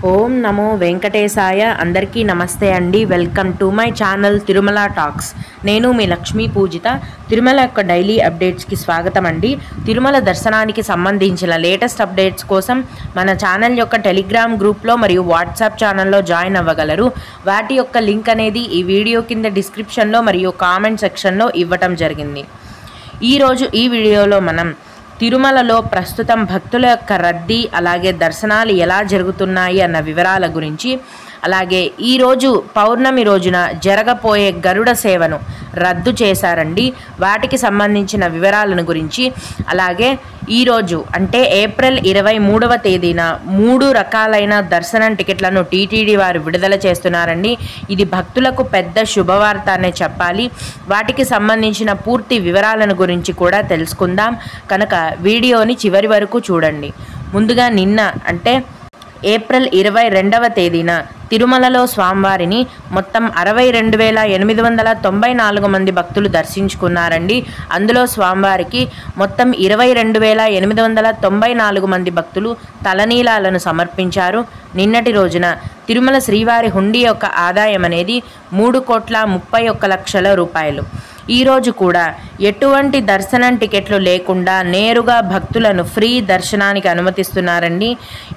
ఓం నమో వెంకటేశాయ. అందరికీ నమస్తే అండి. Welcome to my channel Tirumala talks. నేను మీ లక్ష్మీ పూజిత. తిరుమల యొక్క డైలీ అప్డేట్స్కి స్వాగతం అండి. తిరుమల దర్శనానికి సంబంధించిన లేటెస్ట్ అప్డేట్స్ కోసం మన ఛానల్ యొక్క టెలిగ్రామ్ గ్రూప్లో మరియు వాట్సాప్ ఛానల్లో జాయిన్ అవ్వగలరు. వాటి యొక్క లింక్ అనేది ఈ వీడియో కింద డిస్క్రిప్షన్లో మరియు కామెంట్ సెక్షన్లో ఇవ్వటం జరిగింది. ఈరోజు ఈ వీడియోలో మనం తిరుమలలో ప్రస్తుతం భక్తుల యొక్క రద్దీ, అలాగే దర్శనాలు ఎలా జరుగుతున్నాయి అన్న వివరాల గురించి, అలాగే ఈరోజు పౌర్ణమి రోజున జరగబోయే గరుడ సేవను రద్దు చేశారండి. వాటికి సంబంధించిన వివరాలను గురించి, అలాగే ఈరోజు అంటే ఏప్రిల్ 23వ తేదీన 3 రకాలైన దర్శనం టికెట్లను టీటీడీ వారు విడుదల చేస్తున్నారండి. ఇది భక్తులకు పెద్ద శుభవార్త అనే చెప్పాలి. వాటికి సంబంధించిన పూర్తి వివరాలను గురించి కూడా తెలుసుకుందాం. కనుక వీడియోని చివరి వరకు చూడండి. ముందుగా నిన్న అంటే ఏప్రిల్ 22వ తేదీన తిరుమలలో స్వామివారిని మొత్తం 62,894 మంది భక్తులు దర్శించుకున్నారండి. అందులో స్వామివారికి మొత్తం 22,894 మంది భక్తులు తలనీలాలను సమర్పించారు. నిన్నటి రోజున తిరుమల శ్రీవారి హుండీ యొక్క ఆదాయం అనేది 3,31,00,000 రూపాయలు. ఈరోజు కూడా ఎటువంటి దర్శనం టికెట్లు లేకుండా నేరుగా భక్తులను ఫ్రీ దర్శనానికి అనుమతిస్తున్నారండి.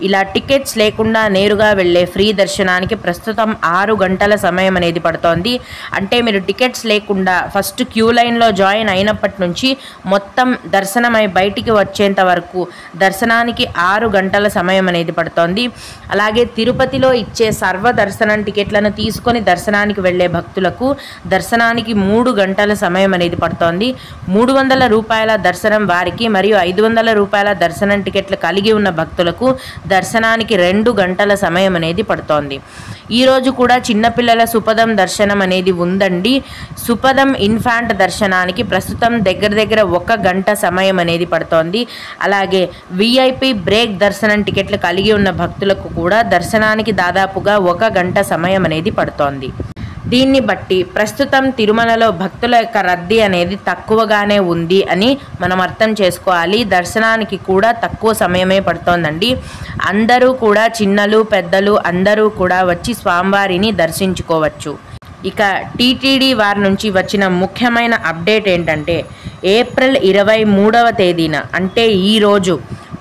ఇలా టికెట్స్ లేకుండా నేరుగా వెళ్ళే ఫ్రీ దర్శనానికి ప్రస్తుతం 6 గంటల సమయం అనేది పడుతోంది. అంటే మీరు టికెట్స్ లేకుండా ఫస్ట్ క్యూ లైన్లో జాయిన్ అయినప్పటి నుంచి మొత్తం దర్శనమై బయటికి వచ్చేంత వరకు దర్శనానికి 6 గంటల సమయం అనేది పడుతోంది. అలాగే తిరుపతిలో ఇచ్చే సర్వ దర్శనం టికెట్లను తీసుకొని దర్శనానికి వెళ్ళే భక్తులకు దర్శనానికి 3 గంటల సమయం అనేది పడుతోంది. 300 రూపాయల దర్శనం వారికి మరియు 500 రూపాయల దర్శనం టికెట్లు కలిగి ఉన్న భక్తులకు దర్శనానికి 2 గంటల సమయం అనేది పడుతోంది. ఈరోజు కూడా చిన్నపిల్లల సుపదం దర్శనం అనేది ఉందండి. సుపదం ఇన్ఫాంట్ దర్శనానికి ప్రస్తుతం దగ్గర 1 గంట సమయం అనేది పడుతోంది. అలాగే విఐపి బ్రేక్ దర్శనం టికెట్లు కలిగి ఉన్న భక్తులకు కూడా దర్శనానికి దాదాపుగా 1 గంట సమయం అనేది పడుతోంది. దీన్ని బట్టి ప్రస్తుతం తిరుమలలో భక్తుల యొక్క రద్దీ అనేది తక్కువగానే ఉంది అని మనం అర్థం చేసుకోవాలి. దర్శనానికి కూడా తక్కువ సమయమే పడుతోందండి. అందరూ కూడా చిన్నలు పెద్దలు అందరూ కూడా వచ్చి స్వామివారిని దర్శించుకోవచ్చు. ఇక టీటీడీ వారి నుంచి వచ్చిన ముఖ్యమైన అప్డేట్ ఏంటంటే ఏప్రిల్ 23వ తేదీన అంటే ఈరోజు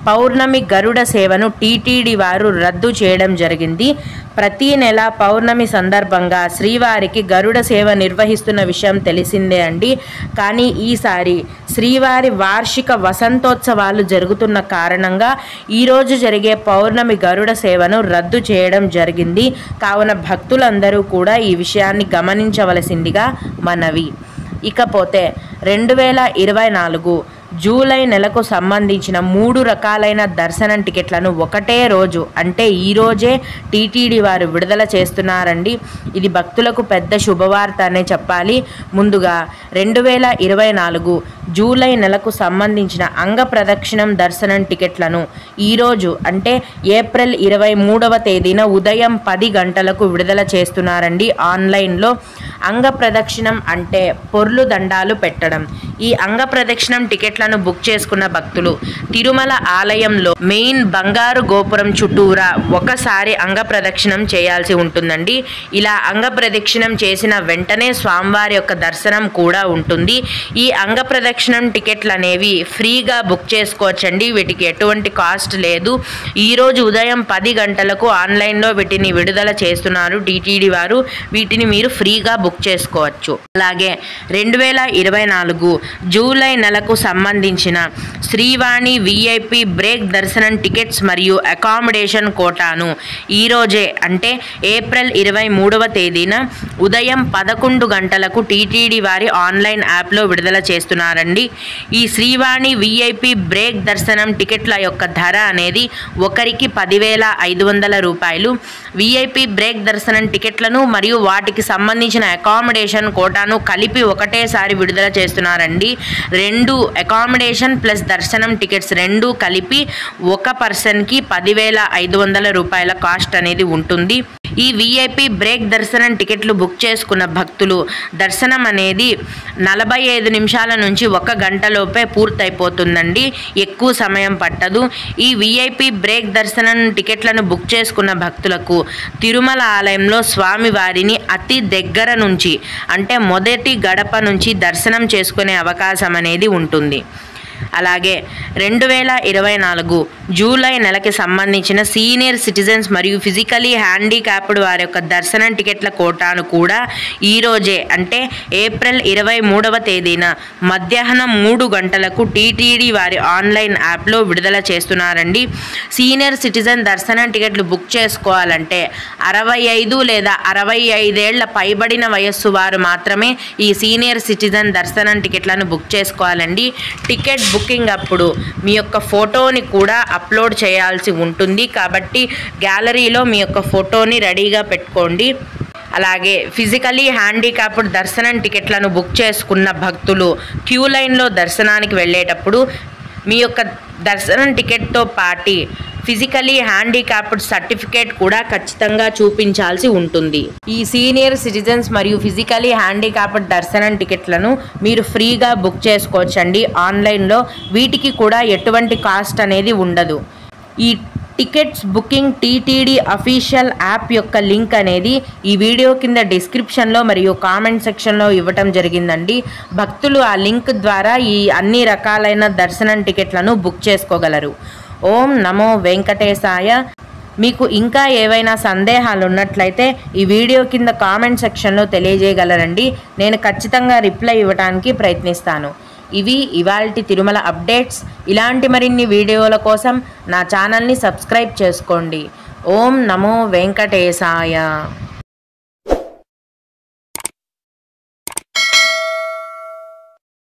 పౌర్ణమి గరుడ సేవను టీటీడీ వారు రద్దు చేయడం జరిగింది. ప్రతి నెల పౌర్ణమి సందర్భంగా శ్రీవారికి గరుడ సేవ నిర్వహిస్తున్న విషయం తెలిసిందే అండి. కానీ ఈసారి శ్రీవారి వార్షిక వసంతోత్సవాలు జరుగుతున్న కారణంగా ఈరోజు జరిగే పౌర్ణమి గరుడ సేవను రద్దు చేయడం జరిగింది. కావున భక్తులందరూ కూడా ఈ విషయాన్ని గమనించవలసిందిగా మనవి. ఇకపోతే 2024 జూలై నెలకు సంబంధించిన 3 రకాలైన దర్శనం టికెట్లను ఒకటే రోజు అంటే ఈరోజే టీటీడీ వారు విడుదల చేస్తున్నారండి. ఇది భక్తులకు పెద్ద శుభవార్త అనే చెప్పాలి. ముందుగా 2024 జూలై నెలకు సంబంధించిన అంగ ప్రదక్షిణం దర్శనం టికెట్లను ఈరోజు అంటే ఏప్రిల్ 23వ తేదీన ఉదయం 10 గంటలకు విడుదల చేస్తున్నారండి. ఆన్లైన్లో అంగ ప్రదక్షిణం అంటే పొర్లు దండాలు పెట్టడం. ఈ అంగ ప్రదక్షిణం టికెట్లను బుక్ చేసుకున్న భక్తులు తిరుమల ఆలయంలో మెయిన్ బంగారు గోపురం చుట్టూరా ఒకసారి అంగ ప్రదక్షిణం చేయాల్సి ఉంటుందండి. ఇలా అంగ ప్రదక్షిణం చేసిన వెంటనే స్వామివారి యొక్క దర్శనం కూడా ఉంటుంది. ఈ అంగ ప్రదక్షిణం టికెట్లు అనేవి ఫ్రీగా బుక్ చేసుకోవచ్చండి. వీటికి ఎటువంటి కాస్ట్ లేదు. ఈరోజు ఉదయం 10 గంటలకు ఆన్లైన్లో వీటిని విడుదల చేస్తున్నారు టీటీడీ వారు. వీటిని మీరు ఫ్రీగా బుక్ చేసుకోవచ్చు. అలాగే 2024 జూలై నెలకు సంబంధించిన శ్రీవాణి విఐపి బ్రేక్ దర్శనం టికెట్స్ మరియు అకామిడేషన్ కోటాను ఈరోజే అంటే ఏప్రిల్ 23వ తేదీన ఉదయం 11 గంటలకు టీటీడీ వారి ఆన్లైన్ యాప్లో విడుదల చేస్తున్నారండి. ఈ శ్రీవాణి విఐపి బ్రేక్ దర్శనం టికెట్ల యొక్క ధర అనేది ఒకరికి 10,500 రూపాయలు. విఐపి బ్రేక్ దర్శనం టికెట్లను మరియు వాటికి సంబంధించిన అకామిడేషన్ కోటాను కలిపి ఒకటేసారి విడుదల చేస్తున్నారండి. 2 అకామిడేషన్ ప్లస్ దర్శనం టికెట్స్ 2 కలిపి ఒక పర్సన్కి 10,500 రూపాయల కాస్ట్ అనేది ఉంటుంది. ఈ విఐపి బ్రేక్ దర్శనం టికెట్లు బుక్ చేసుకున్న భక్తులు దర్శనం అనేది 45 నిమిషాల నుంచి 1 గంటలోపే పూర్తయిపోతుందండి, ఎక్కువ సమయం పట్టదు. ఈ విఐపి బ్రేక్ దర్శనం టికెట్లను బుక్ చేసుకున్న భక్తులకు తిరుమల ఆలయంలో స్వామివారిని అతి దగ్గర నుంచి అంటే మొదటి గడప నుంచి దర్శనం చేసుకునే అవకాశం అనేది ఉంటుంది. అలాగే 2024 జూలై నెలకి సంబంధించిన సీనియర్ సిటిజన్స్ మరియు ఫిజికలీ హ్యాండిక్యాప్డ్ వారి యొక్క దర్శనం టికెట్ల కోటాను కూడా ఈరోజే అంటే ఏప్రిల్ 23వ తేదీన మధ్యాహ్నం 3 గంటలకు టీటీడీ వారి ఆన్లైన్ యాప్లో విడుదల చేస్తున్నారండి. సీనియర్ సిటిజన్ దర్శనం టికెట్లు బుక్ చేసుకోవాలంటే 65 లేదా 65 ఏళ్ల పైబడిన వయస్సు వారు మాత్రమే ఈ సీనియర్ సిటిజన్ దర్శనం టికెట్లను బుక్ చేసుకోవాలండి. టికెట్ బుకింగ్ అప్పుడు మీ యొక్క ఫోటోని కూడా అప్లోడ్ చేయాల్సి ఉంటుంది కాబట్టి గ్యాలరీలో మీ యొక్క ఫోటోని రెడీగా పెట్టుకోండి. అలాగే ఫిజికలీ హ్యాండిక్యాప్డ్ దర్శనం టికెట్లను బుక్ చేసుకున్న భక్తులు క్యూ లైన్లో దర్శనానికి వెళ్ళేటప్పుడు మీ యొక్క దర్శనం టికెట్తో పాటు ఫిజికలీ హ్యాండిక్యాప్డ్ సర్టిఫికేట్ కూడా ఖచ్చితంగా చూపించాల్సి ఉంటుంది. ఈ సీనియర్ సిటిజన్స్ మరియు ఫిజికలీ హ్యాండిక్యాప్డ్ దర్శనం టికెట్లను మీరు ఫ్రీగా బుక్ చేసుకోవచ్చండి ఆన్లైన్లో. వీటికి కూడా ఎటువంటి కాస్ట్ అనేది ఉండదు. ఈ tickets booking TTD official app యొక్క లింక్ అనేది ఈ వీడియో కింద డిస్క్రిప్షన్లో మరియు కామెంట్ సెక్షన్లో ఇవ్వటం జరిగిందండి. భక్తులు ఆ లింక్ ద్వారా ఈ అన్ని రకాలైన దర్శనం టికెట్లను బుక్ చేసుకోగలరు. ఓం నమో వెంకటేశాయ. మీకు ఇంకా ఏవైనా సందేహాలు ఉన్నట్లయితే ఈ వీడియో కింద కామెంట్ సెక్షన్లో తెలియజేయగలరండి. నేను ఖచ్చితంగా రిప్లై ఇవ్వడానికి ప్రయత్నిస్తాను. ఇవి ఇవాల్టి తిరుమల అప్డేట్స్. ఇలాంటి మరిన్ని వీడియోల కోసం నా ఛానల్ని సబ్స్క్రైబ్ చేసుకోండి. ఓం నమో వెంకటేశాయ.